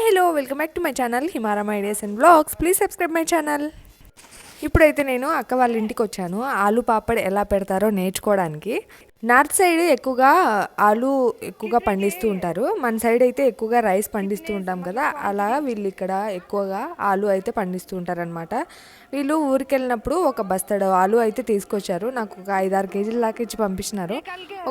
Hi hello welcome back to my channel Himara ideas and blogs. Please subscribe my channel. ఇప్పుడైతే నేను అక్క వాళ్ళ ఇంటికి వచ్చాను ఆలు పాపడ్ ఎలా పెడతారో నేర్చుకోవడానికి. నార్త్ సైడ్ ఎక్కువగా ఆలు ఎక్కువగా పండిస్తూ ఉంటారు. మన సైడ్ అయితే ఎక్కువగా రైస్ పండిస్తూ ఉంటాం కదా, అలా వీళ్ళు ఇక్కడ ఎక్కువగా ఆలు అయితే పండిస్తూ ఉంటారనమాట. వీళ్ళు ఊరికి వెళ్ళినప్పుడు ఒక బస్తాడు ఆలు అయితే తీసుకొచ్చారు. నాకు ఒక 5-6 కేజీల దాకా ఇచ్చి పంపించినారు.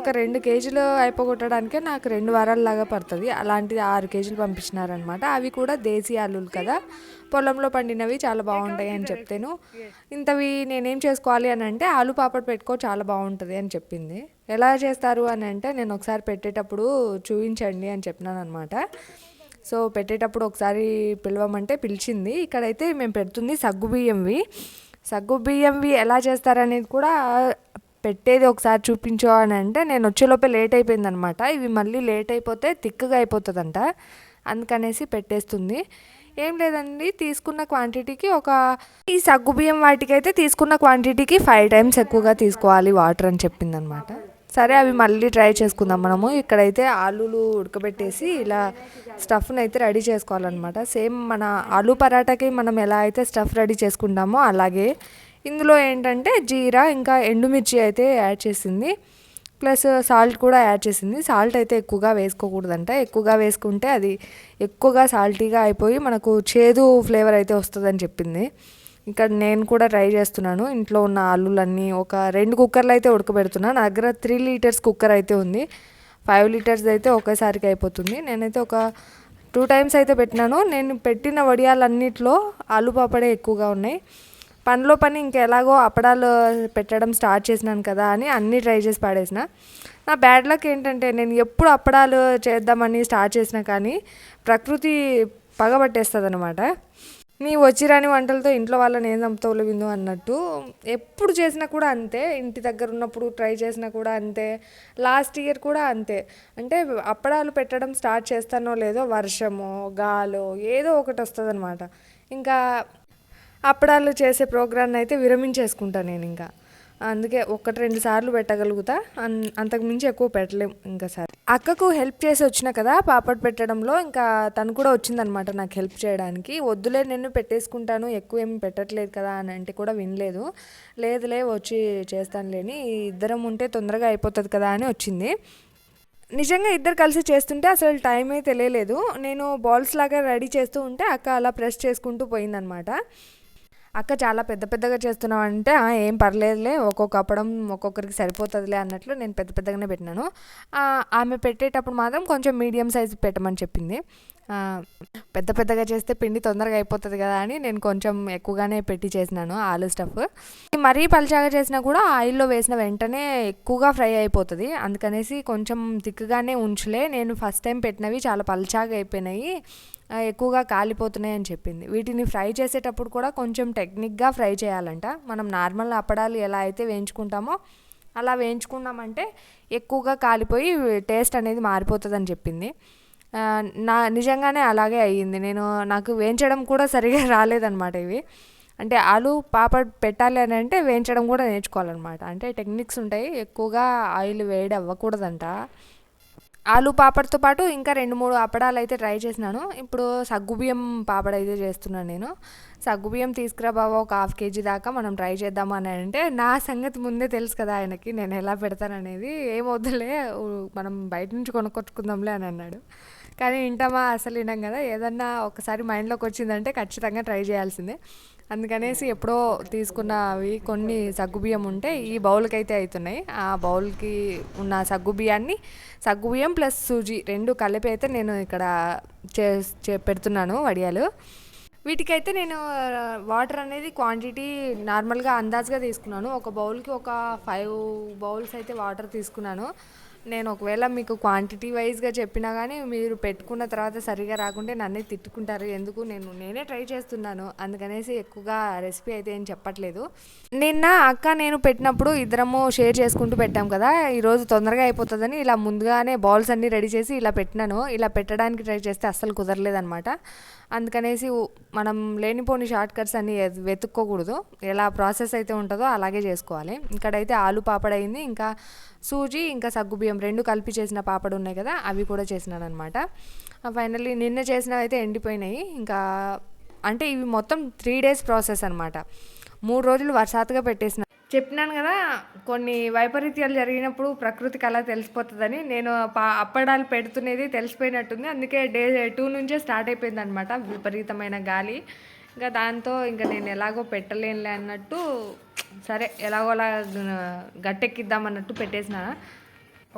ఒక 2 కేజీలు అయిపోగొట్టడానికే నాకు 2 వారాల లాగా పడుతుంది. అలాంటిది 6 కేజీలు పంపించినారనమాట. అవి కూడా దేశీ ఆలులు కదా, పొలంలో పండినవి చాలా బాగుంటాయి అని చెప్తేను ఇంతవి నేనేం చేసుకోవాలి అని అంటే ఆలు పాపడ్ పెట్టుకో చాలా బాగుంటుంది అని చెప్పింది. ఎలా చేస్తారు అని అంటే నేను ఒకసారి పెట్టేటప్పుడు చూపించండి అని చెప్పినాను అనమాట. సో పెట్టేటప్పుడు ఒకసారి పిలవమంటే పిలిచింది. ఇక్కడైతే మేము పెడుతుంది సగ్గుబియ్యంవి ఎలా చేస్తారనేది కూడా పెట్టేది ఒకసారి చూపించు అని అంటే నేను వచ్చేలోపే లేట్ అయిపోయిందనమాట. ఇవి మళ్ళీ లేట్ అయిపోతే థిక్గా అయిపోతుందంట, అందుకనేసి పెట్టేస్తుంది. ఏం లేదండి, తీసుకున్న క్వాంటిటీకి ఈ సగ్గుబియ్యం వాటికైతే తీసుకున్న క్వాంటిటీకి 5 టైమ్స్ ఎక్కువగా తీసుకోవాలి వాటర్ అని చెప్పిందనమాట. సరే అవి మళ్ళీ ట్రై చేసుకుందాం మనము. ఇక్కడైతే ఆలూలు ఉడకబెట్టేసి ఇలా స్టఫ్ని అయితే రెడీ చేసుకోవాలన్నమాట. సేమ్ మన ఆలూ పరాటాకి మనం ఎలా అయితే స్టఫ్ రెడీ చేసుకుంటామో అలాగే ఇందులో ఏంటంటే జీరా ఇంకా ఎండుమిర్చి అయితే యాడ్ చేసింది, ప్లస్ సాల్ట్ కూడా యాడ్ చేసింది. సాల్ట్ అయితే ఎక్కువగా వేసుకోకూడదంట, ఎక్కువగా వేసుకుంటే అది ఎక్కువగా సాల్టీగా అయిపోయి మనకు చేదు ఫ్లేవర్ అయితే వస్తుందని చెప్పింది. ఇక్కడ నేను కూడా ట్రై చేస్తున్నాను. ఇంట్లో ఉన్న ఆలులన్నీ ఒక 2 కుక్కర్లు అయితే ఉడకబెడుతున్నాను. నా దగ్గర 3 లీటర్స్ కుక్కర్ అయితే ఉంది. 5 లీటర్స్ అయితే ఒకేసారికి అయిపోతుంది. నేనైతే ఒక 2 టైమ్స్ అయితే పెట్టినాను. నేను పెట్టిన వడియాలన్నిట్లో ఆలు పాపడే ఎక్కువగా ఉన్నాయి. పనిలో పని ఇంకెలాగో అప్పడాలు పెట్టడం స్టార్ట్ చేసినాను కదా అని అన్నీ ట్రై చేసి పాడేసిన. నా బ్యాడ్ లక్ ఏంటంటే నేను ఎప్పుడు అప్పడాలు చేద్దామని స్టార్ట్ చేసినా కానీ ప్రకృతి పగబట్టేస్తుంది అనమాట. నీ వచ్చిరాని వంటలతో ఇంట్లో వాళ్ళని ఏం చంపుతావులే విందు అన్నట్టు ఎప్పుడు చేసినా కూడా అంతే. ఇంటి దగ్గర ఉన్నప్పుడు ట్రై చేసినా కూడా అంతే. లాస్ట్ ఇయర్ కూడా అంతే. అంటే అప్పడాలు పెట్టడం స్టార్ట్ చేస్తానో లేదో వర్షమో గాలో ఏదో ఒకటి వస్తుంది అనమాట. ఇంకా అప్పడాలు చేసే ప్రోగ్రాన్ని అయితే విరమించేసుకుంటాను నేను. ఇంకా అందుకే 1-2 సార్లు పెట్టగలుగుతా, అంతకుమించి ఎక్కువ పెట్టలేం. ఇంకా సరే అక్కకు హెల్ప్ చేసి వచ్చిన కదా పాపడ్ పెట్టడంలో, ఇంకా తను కూడా వచ్చిందనమాట నాకు హెల్ప్ చేయడానికి. వద్దులే నేను పెట్టేసుకుంటాను ఎక్కువ ఏమి పెట్టట్లేదు కదా అని అంటే కూడా వినలేదు. లేదులే వచ్చి చేస్తానులేని, ఇద్దరం ఉంటే తొందరగా అయిపోతుంది కదా అని వచ్చింది. నిజంగా ఇద్దరు కలిసి చేస్తుంటే అసలు టైమే తెలియలేదు. నేను బాల్స్ లాగా రెడీ చేస్తూ ఉంటే అక్క అలా ప్రెస్ చేసుకుంటూ పోయిందనమాట. అక్క చాలా పెద్దగా చేస్తున్నావు అంటే ఏం పర్లేదులే, ఒక్కొక్క అప్పడం ఒక్కొక్కరికి సరిపోతుందిలే అన్నట్లు నేను పెద్దగానే పెట్టినాను. ఆమె పెట్టేటప్పుడు మాత్రం కొంచెం మీడియం సైజు పెట్టమని చెప్పింది. పెద్దగా చేస్తే పిండి తొందరగా అయిపోతుంది కదా అని నేను కొంచెం ఎక్కువగానే పెట్టి చేసినాను ఆలు స్టఫ్. మరీ పల్చాగా చేసినా కూడా ఆయిల్లో వేసిన వెంటనే ఎక్కువగా ఫ్రై అయిపోతుంది, అందుకనేసి కొంచెం తిక్కుగానే ఉంచులే. నేను ఫస్ట్ టైం పెట్టినవి చాలా పల్చాగా అయిపోయినాయి, ఎక్కువగా కాలిపోతున్నాయి అని చెప్పింది. వీటిని ఫ్రై చేసేటప్పుడు కూడా కొంచెం టెక్నిక్గా ఫ్రై చేయాలంట. మనం నార్మల్ అప్పడాలు ఎలా అయితే వేయించుకుంటామో అలా వేయించుకున్నామంటే ఎక్కువగా కాలిపోయి టేస్ట్ అనేది మారిపోతుంది అని చెప్పింది. నిజంగానే అలాగే అయ్యింది. నాకు వేయించడం కూడా సరిగా రాలేదన్నమాట. ఇవి అంటే ఆలు పాపడ్ పెట్టాలి అని అంటే వేయించడం కూడా నేర్చుకోవాలన్నమాట. అంటే టెక్నిక్స్ ఉంటాయి, ఎక్కువగా ఆయిల్ వేడి అవ్వకూడదంట. ఆలు పాపడ్తో పాటు ఇంకా 2-3 అప్పడాలు అయితే ట్రై చేసినాను. ఇప్పుడు సగ్గుబియ్యం పాపడ్ అయితే చేస్తున్నాను నేను. సగ్గుబియ్యం తీసుకురా బాబా ఒక 1/2 కేజీ దాకా మనం ట్రై చేద్దామని అంటే నా సంగతి ముందే తెలుసు కదా ఆయనకి నేను ఎలా పెడతాననేది. ఏం వద్దులే మనం బయట నుంచి కొనుక్కొచ్చుకుందాంలే అని అన్నాడు. కానీ వింటామా, అసలు వినాం కదా. ఏదన్నా ఒకసారి మైండ్లోకి వచ్చిందంటే ఖచ్చితంగా ట్రై చేయాల్సిందే. అందుకనేసి ఎప్పుడో తీసుకున్నవి కొన్ని సగ్గుబియ్యం ఉంటే ఈ బౌల్కి అయితే అవుతున్నాయి. ఆ బౌల్కి ఉన్న సగ్గుబియ్యం ప్లస్ సూజీ 2 కలిపి అయితే నేను ఇక్కడ పెడుతున్నాను వడియాలు. వీటికైతే నేను వాటర్ అనేది క్వాంటిటీ నార్మల్గా అందాజుగా తీసుకున్నాను. ఒక బౌల్కి ఒక 5 బౌల్స్ అయితే వాటర్ తీసుకున్నాను. నేను ఒకవేళ మీకు క్వాంటిటీ వైజ్గా చెప్పినా కానీ మీరు పెట్టుకున్న తర్వాత సరిగా రాకుంటే నన్నే తిట్టుకుంటారు. ఎందుకు నేనే ట్రై చేస్తున్నాను, అందుకనేసి ఎక్కువగా రెసిపీ అయితే ఏం చెప్పట్లేదు. నిన్న అక్క నేను పెట్టినప్పుడు ఇద్దరము షేర్ చేసుకుంటూ పెట్టాం కదా, ఈరోజు తొందరగా అయిపోతుందని ఇలా ముందుగానే బౌల్స్ అన్నీ రెడీ చేసి ఇలా పెట్టినాను. ఇలా పెట్టడానికి ట్రై చేస్తే అస్సలు కుదరలేదనమాట. అందుకనేసి మనం లేనిపోని షార్ట్ కట్స్ అన్నీ వెతుక్కోకూడదు, ఎలా ప్రాసెస్ అయితే ఉంటుందో అలాగే చేసుకోవాలి. ఇక్కడైతే ఆలు పాపడ్ అయింది, ఇంకా సూజీ ఇంకా సగ్గుబియ్యం 2 కలిపి చేసిన పాపడ్ ఉన్నాయి కదా అవి కూడా చేసినాను అనమాట. ఫైనల్లీ నిన్న చేసినవి అయితే ఎండిపోయినాయి. ఇంకా అంటే ఇవి మొత్తం 3 days ప్రాసెస్ అనమాట. 3 రోజులు వరుసగా పెట్టేసిన. చెప్పినాను కదా, కొన్ని వైపరీత్యాలు జరిగినప్పుడు ప్రకృతికి అలా తెలిసిపోతుందని. నేను అప్పడాలు పెడుతున్నది తెలిసిపోయినట్టుంది. అందుకే డే 2 నుంచే స్టార్ట్ అయిపోయింది అనమాట విపరీతమైన గాలి. ఇంకా దాంతో ఇంకా నేను ఎలాగో పెట్టలేనులే అన్నట్టు, సరే ఎలాగోలా గట్టెక్కిద్దామన్నట్టు పెట్టేసిన.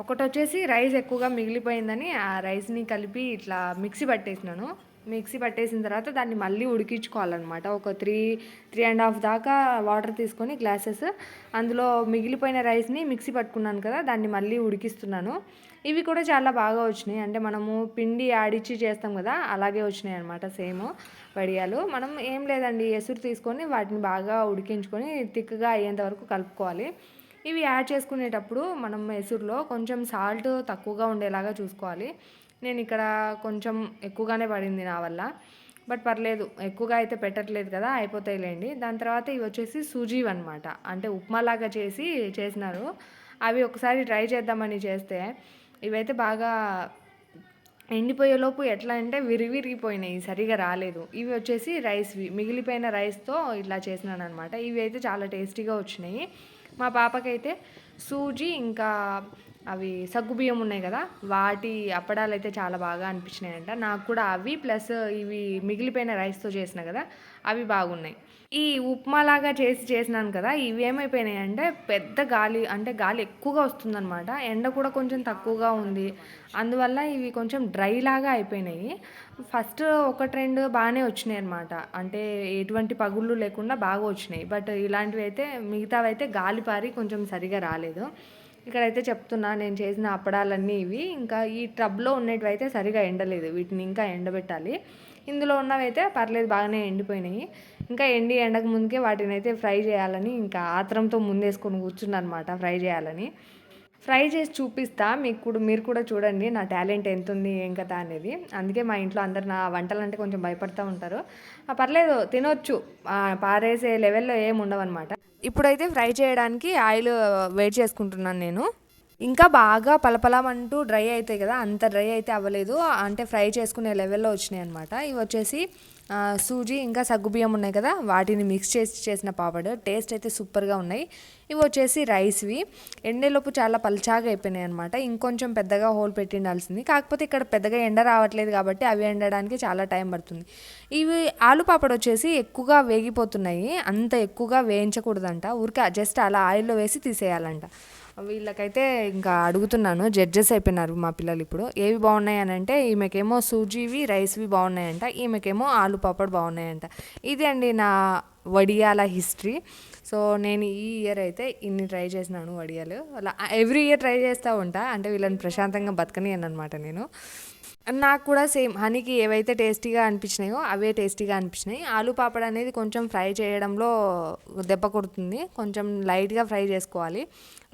ఒకటి వచ్చేసి రైస్ ఎక్కువగా మిగిలిపోయిందని ఆ రైస్ని కలిపి ఇట్లా మిక్సీ పట్టేసినాను. మిక్సీ పట్టేసిన తర్వాత దాన్ని మళ్ళీ ఉడికించుకోవాలన్నమాట. ఒక 3-3.5 దాకా వాటర్ తీసుకొని గ్లాసెస్, అందులో మిగిలిపోయిన రైస్ని మిక్సీ పట్టుకున్నాను కదా, దాన్ని మళ్ళీ ఉడికిస్తున్నాను. ఇవి కూడా చాలా బాగా వచ్చినాయి. అంటే మనము పిండి ఆడిచ్చి చేస్తాం కదా, అలాగే వచ్చినాయి అనమాట సేమ్ వడియాలు. మనం ఏం లేదండి, ఎసురు తీసుకొని వాటిని బాగా ఉడికించుకొని థిక్గా అయ్యేంత వరకు కలుపుకోవాలి. ఇవి యాడ్ చేసుకునేటప్పుడు మనం ఎసురులో కొంచెం సాల్ట్ తక్కువగా ఉండేలాగా చూసుకోవాలి. నేను ఇక్కడ కొంచెం ఎక్కువగానే పడింది నా వల్ల, బట్ పర్లేదు, ఎక్కువగా అయితే పెట్టట్లేదు కదా, అయిపోతాయిలేండి. దాని తర్వాత ఇవి వచ్చేసి సూజీవి అనమాట. అంటే ఉప్మాలాగా చేసినారు. అవి ఒకసారి ట్రై చేద్దామని చేస్తే ఇవైతే బాగా ఎండిపోయేలోపు ఎట్లా అంటే విరిగిపోయినాయి, సరిగా రాలేదు. ఇవి వచ్చేసి రైస్వి, మిగిలిపోయిన రైస్తో ఇట్లా చేసినాను అనమాట. ఇవి అయితే చాలా టేస్టీగా వచ్చినాయి. మా పాపకైతే సూజీ ఇంకా అవి సగ్గుబియ్యం ఉన్నాయి కదా, వాటి అప్పడాలు అయితే చాలా బాగా అనిపించినాయంట. నాకు కూడా అవి ప్లస్ ఇవి మిగిలిపోయిన రైస్తో చేసిన కదా, అవి బాగున్నాయి. ఈ ఉప్మాలాగా చేసినాను కదా, ఇవి ఏమైపోయినాయి అంటే పెద్ద గాలి, అంటే గాలి ఎక్కువగా వస్తుందన్నమాట. ఎండ కూడా కొంచెం తక్కువగా ఉంది, అందువల్ల ఇవి కొంచెం డ్రై లాగా అయిపోయినాయి. ఫస్ట్ 1-2 బాగానే వచ్చినాయి అనమాట, అంటే ఎటువంటి పగుళ్ళు లేకుండా బాగా వచ్చినాయి. బట్ ఇలాంటివి అయితే, మిగతావి అయితే గాలి పారి కొంచెం సరిగా రాలేదు. ఇక్కడైతే చెప్తున్నా, నేను చేసిన అప్పడాలన్నీ ఇవి. ఇంకా ఈ టబ్లో ఉన్నటివి అయితే సరిగా ఎండలేదు, వీటిని ఇంకా ఎండబెట్టాలి. ఇందులో ఉన్నవైతే పర్లేదు, బాగానే ఎండిపోయినాయి. ఇంకా ఎండకు ముందుకే వాటిని అయితే ఫ్రై చేయాలని ఇంకా ఆత్రంతో ముందేసుకొని కూర్చున్నాను అనమాట, ఫ్రై చేయాలని. ఫ్రై చేసి చూపిస్తా మీరు కూడా చూడండి నా టాలెంట్ ఎంత ఉంది ఏం కదా అనేది. అందుకే మా ఇంట్లో అందరు నా వంటలంటే కొంచెం భయపడుతూ ఉంటారు. పర్లేదు, తినొచ్చు, పారేసే లెవెల్లో ఏమి ఉండవన్నమాట. ఇప్పుడైతే ఫ్రై చేయడానికి ఆయిల్ వేడి చేసుకుంటున్నాను నేను. ఇంకా బాగా పలపలమంటూ డ్రై అవుతాయి కదా, అంత డ్రై అయితే అవ్వలేదు, అంటే ఫ్రై చేసుకునే లెవెల్లో వచ్చినాయి అనమాట. ఇవి వచ్చేసి సూజీ ఇంకా సగ్గుబియ్యం ఉన్నాయి కదా, వాటిని మిక్స్ చేసిన పాపడ్. టేస్ట్ అయితే సూపర్గా ఉన్నాయి. ఇవి వచ్చేసి రైస్వి. ఎండేలోపు చాలా పల్చాగా అయిపోయినాయి అనమాట. ఇంకొంచెం పెద్దగా హోల్ పెట్టి ఉండాల్సింది, కాకపోతే ఇక్కడ పెద్దగా ఎండ రావట్లేదు కాబట్టి అవి ఎండడానికి చాలా టైం పడుతుంది. ఇవి ఆలు పాపడ్ వచ్చేసి ఎక్కువగా వేగిపోతున్నాయి, అంత ఎక్కువగా వేయించకూడదంట, ఊరికే జస్ట్ అలా ఆయిల్లో వేసి తీసేయాలంట. వీళ్ళకైతే ఇంకా అడుగుతున్నాను, జడ్జెస్ అయిపోయినారు మా పిల్లలు ఇప్పుడు. ఏవి బాగున్నాయి అని అంటే, ఈమెకేమో సూజీవి రైస్వి బాగున్నాయంట, ఈమెకేమో ఆలు పాపడ్ బాగున్నాయంట. ఇది అండి నా వడియాల హిస్టరీ. సో నేను ఈ ఇయర్ అయితే ఇన్ని ట్రై చేసినాను వడియాలు. అలా ఎవ్రీ ఇయర్ ట్రై చేస్తూ ఉంటా, అంటే వీళ్ళని ప్రశాంతంగా బతకనియను అనమాట నేను. నాకు కూడా సేమ్ హనీకి ఏవైతే టేస్టీగా అనిపించినాయో అవే టేస్టీగా అనిపించినాయి. ఆలు పాపడ్ అనేది కొంచెం ఫ్రై చేయడంలో దెబ్బ కొడుతుంది, కొంచెం లైట్గా ఫ్రై చేసుకోవాలి.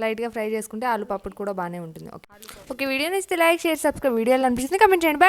లైట్గా ఫ్రై చేసుకుంటే ఆలు పాపడ్ కూడా బాగానే ఉంటుంది. ఓకే, వీడియో నచ్చితే లైక్, షేర్, సబ్స్క్రైబ్. వీడియోలు అనిపిస్తుంది కమెంట్ చేయండి.